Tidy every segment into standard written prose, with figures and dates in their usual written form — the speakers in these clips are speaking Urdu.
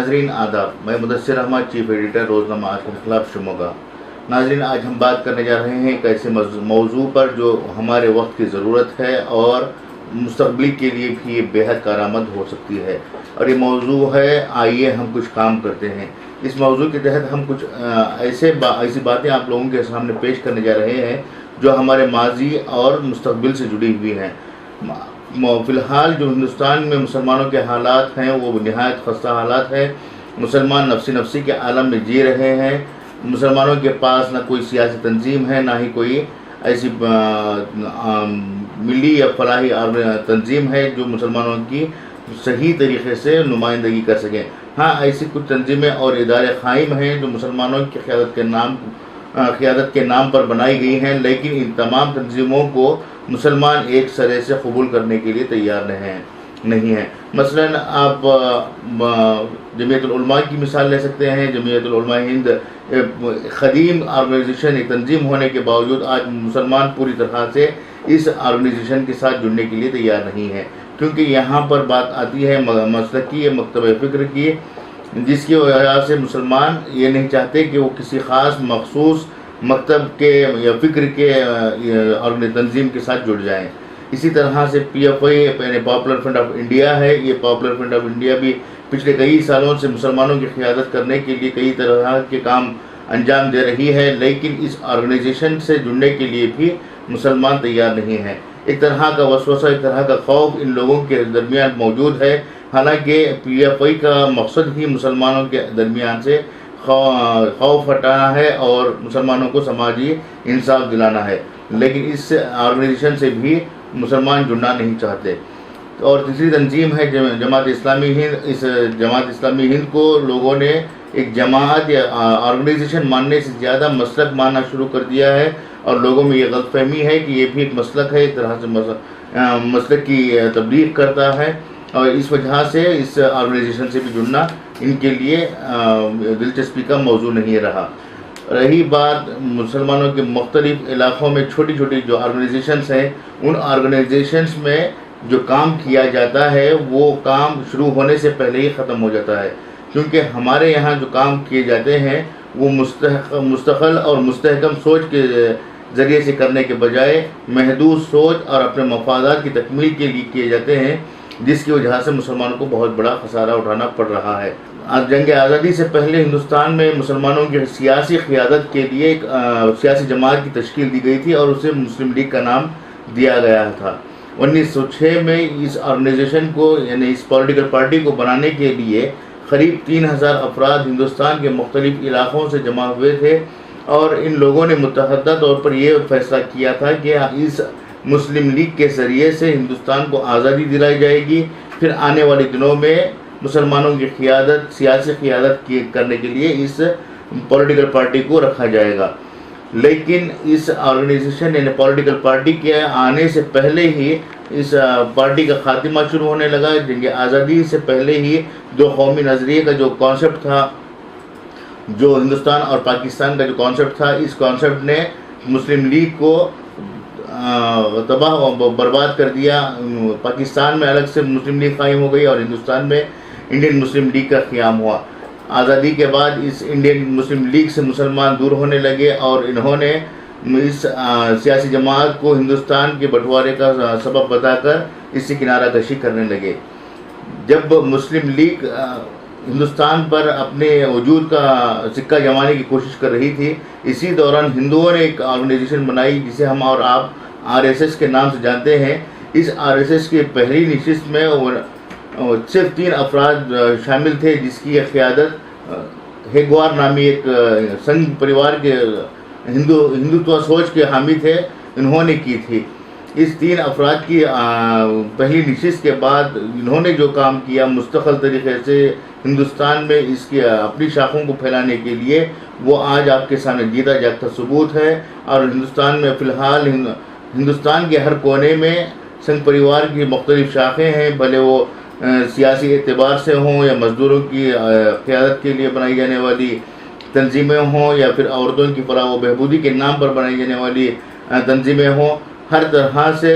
ناظرین آداب، میں مدثر احمد، چیف ایڈیٹر روزنامہ آج کے خلاف شموگا۔ ناظرین، آج ہم بات کرنے جا رہے ہیں ایک ایسے موضوع پر جو ہمارے وقت کی ضرورت ہے اور مستقبل کے لیے بھی یہ بےحد کارآمد ہو سکتی ہے، اور یہ موضوع ہے آئیے ہم کچھ کام کرتے ہیں۔ اس موضوع کے تحت ہم کچھ ایسی باتیں آپ لوگوں کے سامنے پیش کرنے جا رہے ہیں جو ہمارے ماضی اور مستقبل سے جڑی ہوئی ہیں۔ فی الحال جو ہندوستان میں مسلمانوں کے حالات ہیں وہ نہایت خستہ حالات ہیں۔ مسلمان نفسی کے عالم میں جی رہے ہیں۔ مسلمانوں کے پاس نہ کوئی سیاسی تنظیم ہے، نہ ہی کوئی ایسی ملی یا فلاحی تنظیم ہے جو مسلمانوں کی صحیح طریقے سے نمائندگی کر سکیں۔ ہاں، ایسی کچھ تنظیمیں اور ادارے قائم ہیں جو مسلمانوں کی قیادت کے نام پر بنائی گئی ہیں، لیکن ان تمام تنظیموں کو مسلمان ایک سرے سے قبول کرنے کے لیے تیار نہیں ہیں۔ مثلاً آپ جمعیت العلماء کی مثال لے سکتے ہیں۔ جمعیت العلماء ہند قدیم آرگنائزیشن، ایک تنظیم ہونے کے باوجود آج مسلمان پوری طرح سے اس آرگنائزیشن کے ساتھ جڑنے کے لیے تیار نہیں ہے، کیونکہ یہاں پر بات آتی ہے مسلک کی، مکتب فکر کی، جس کی وجہ سے مسلمان یہ نہیں چاہتے کہ وہ کسی خاص مخصوص مکتب کے یا فکر کے تنظیم کے ساتھ جڑ جائیں۔ اسی طرح سے پی ایف آئی یعنی پاپولر فرنٹ آف انڈیا ہے۔ یہ پاپولر فرنٹ آف انڈیا بھی پچھلے کئی سالوں سے مسلمانوں کی قیادت کرنے کے لیے کئی طرح کے کام انجام دے رہی ہے، لیکن اس آرگنائزیشن سے جڑنے کے لیے بھی مسلمان تیار نہیں ہیں۔ ایک طرح کا وسوسہ، ایک طرح کا خوف ان لوگوں کے درمیان موجود ہے، حالانکہ پی ایف آئی کا مقصد ہی مسلمانوں کے درمیان سے خوف ہٹانا ہے اور مسلمانوں کو سماجی انصاف دلانا ہے، لیکن اس آرگنائزیشن سے بھی مسلمان جڑنا نہیں چاہتے۔ اور تیسری تنظیم ہے جماعت اسلامی ہند۔ اس جماعت اسلامی ہند کو لوگوں نے ایک جماعت یا آرگنائزیشن ماننے سے زیادہ مسلک ماننا شروع کر دیا ہے، اور لوگوں میں یہ غلط فہمی ہے کہ یہ بھی ایک مسلک ہے، ایک طرح سے مسلک کی تبلیغ کرتا ہے، اور اس وجہ سے اس آرگنائزیشن سے بھی جڑنا ان کے لیے دلچسپی کا موضوع نہیں رہا۔ رہی بات مسلمانوں کے مختلف علاقوں میں چھوٹی چھوٹی جو آرگنائزیشنز ہیں، ان آرگنائزیشنز میں جو کام کیا جاتا ہے وہ کام شروع ہونے سے پہلے ہی ختم ہو جاتا ہے، کیونکہ ہمارے یہاں جو کام کیے جاتے ہیں وہ مستقل اور مستحکم سوچ کے ذریعے سے کرنے کے بجائے محدود سوچ اور اپنے مفادات کی تکمیل کے لیے کیے جاتے ہیں، جس کی وجہ سے مسلمانوں کو بہت بڑا خسارہ اٹھانا پڑ رہا ہے۔ جنگ آزادی سے پہلے ہندوستان میں مسلمانوں کی سیاسی قیادت کے لیے ایک سیاسی جماعت کی تشکیل دی گئی تھی اور اسے مسلم لیگ کا نام دیا گیا تھا۔ 1906 میں اس آرگنائزیشن کو یعنی اس پولیٹیکل پارٹی کو بنانے کے لیے قریب 3000 افراد ہندوستان کے مختلف علاقوں سے جمع ہوئے تھے، اور ان لوگوں نے متحدہ طور پر یہ فیصلہ کیا تھا کہ اس مسلم لیگ کے ذریعے سے ہندوستان کو آزادی دلائی جائے گی، پھر آنے والے دنوں میں مسلمانوں کی قیادت، سیاسی قیادت کرنے کے لیے اس پولیٹیکل پارٹی کو رکھا جائے گا۔ لیکن اس آرگنائزیشن یعنی پولیٹیکل پارٹی کے آنے سے پہلے ہی اس پارٹی کا خاتمہ شروع ہونے لگا۔ جنگ آزادی سے پہلے ہی دو قومی نظریے کا جو کانسیپٹ تھا، جو ہندوستان اور پاکستان کا جو کانسیپٹ تھا، اس کانسیپٹ نے مسلم لیگ کو تباہ و برباد کر دیا۔ پاکستان میں الگ سے مسلم لیگ قائم ہو گئی اور ہندوستان میں انڈین مسلم لیگ کا قیام ہوا۔ آزادی کے بعد اس انڈین مسلم لیگ سے مسلمان دور ہونے لگے اور انہوں نے اس سیاسی جماعت کو ہندوستان کے بٹوارے کا سبب بتا کر اس سے کنارہ کشی کرنے لگے۔ جب مسلم لیگ ہندوستان پر اپنے وجود کا سکہ جمانے کی کوشش کر رہی تھی، اسی دوران ہندوؤں نے ایک آرگنائزیشن بنائی جسے ہم اور آپ RSS کے نام سے جانتے ہیں۔ اس RSS کی پہلی نشست میں صرف 3 افراد شامل تھے، جس کی قیادت ہیگوار نامی ایک سنگھ پریوار کے ہندوتوا سوچ کے حامی تھے، انہوں نے کی تھی۔ اس 3 افراد کی پہلی نشست کے بعد انہوں نے جو کام کیا مستقل طریقے سے ہندوستان میں اس کی اپنی شاخوں کو پھیلانے کے لیے، وہ آج آپ کے سامنے جیتا جاگتا ثبوت ہے۔ اور ہندوستان میں فی الحال ہندوستان کے ہر کونے میں سنگھ پریوار کی مختلف شاخیں ہیں، بھلے وہ سیاسی اعتبار سے ہوں یا مزدوروں کی قیادت کے لیے بنائی جانے والی تنظیمیں ہوں یا پھر عورتوں کی فلاح و بہبودی کے نام پر بنائی جانے والی تنظیمیں ہوں۔ ہر طرح سے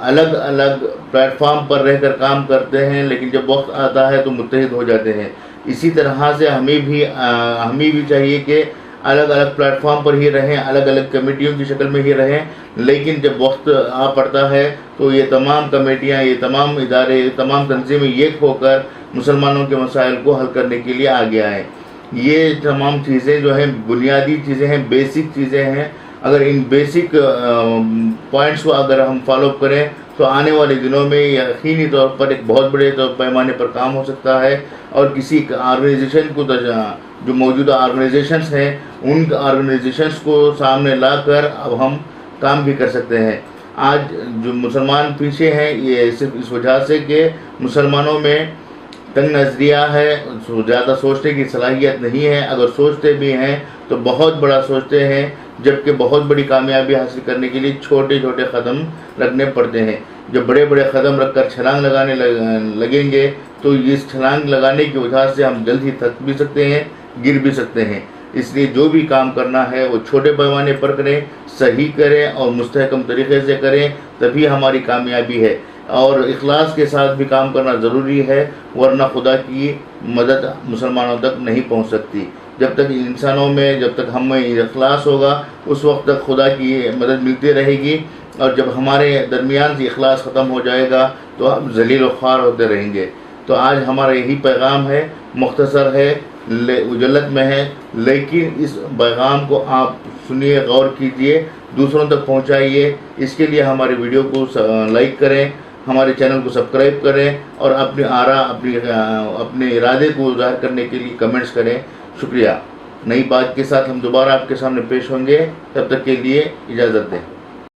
الگ الگ پلیٹ فارم پر رہ کر کام کرتے ہیں، لیکن جب وقت آتا ہے تو متحد ہو جاتے ہیں۔ اسی طرح سے ہمیں بھی چاہیے کہ الگ الگ پلیٹ فارم پر ہی رہیں، الگ الگ کمیٹیوں کی شکل میں ہی رہیں، لیکن جب وقت آ پڑتا ہے تو یہ تمام کمیٹیاں، یہ تمام ادارے، یہ تمام تنظیمیں ایک ہو کر مسلمانوں کے مسائل کو حل کرنے کے لیے آگے آئیں۔ یہ تمام چیزیں جو ہیں بنیادی چیزیں ہیں، بیسک چیزیں ہیں۔ اگر ان بیسک پوائنٹس کو اگر ہم فالو اپ کریں تو آنے والے دنوں میں یقینی طور پر ایک بہت بڑے پیمانے پر کام ہو سکتا ہے، اور کسی آرگنائزیشن کو، جو موجودہ آرگنائزیشنس ہیں، ان آرگنائزیشنس کو سامنے لا کر اب ہم کام بھی کر سکتے ہیں۔ آج جو مسلمان پیچھے ہیں یہ صرف اس وجہ سے کہ مسلمانوں میں تنگ نظریہ ہے، زیادہ سوچنے کی صلاحیت نہیں ہے۔ اگر سوچتے بھی ہیں تو بہت بڑا سوچتے ہیں، جبکہ بہت بڑی کامیابی حاصل کرنے کے لیے چھوٹے چھوٹے قدم رکھنے پڑتے ہیں۔ جب بڑے بڑے قدم رکھ کر چھلانگ لگانے لگیں گے تو اس چھلانگ لگانے کی وجہ سے ہم جلد ہی تھک بھی سکتے ہیں، گر بھی سکتے ہیں۔ اس لیے جو بھی کام کرنا ہے وہ چھوٹے پیمانے پر کریں، صحیح کریں اور مستحکم طریقے سے کریں، تبھی ہماری کامیابی ہے۔ اور اخلاص کے ساتھ بھی کام کرنا ضروری ہے، ورنہ خدا کی مدد مسلمانوں تک نہیں پہنچ سکتی۔ جب تک انسانوں میں، جب تک ہم میں اخلاص ہوگا، اس وقت تک خدا کی مدد ملتی رہے گی، اور جب ہمارے درمیان سے اخلاص ختم ہو جائے گا تو ہم ذلیل و خوار ہوتے رہیں گے۔ تو آج ہمارا یہی پیغام ہے، مختصر ہے، اجلت میں ہے، لیکن اس پیغام کو آپ سنیے، غور کیجئے، دوسروں تک پہنچائیے۔ اس کے لیے ہمارے ویڈیو کو لائک کریں، ہمارے چینل کو سبسکرائب کریں، اور اپنی آراء، اپنے ارادے کو ظاہر کرنے کے لیے کمنٹس کریں۔ شکریہ۔ نئی بات کے ساتھ ہم دوبارہ آپ کے سامنے پیش ہوں گے، تب تک کے لیے اجازت دیں۔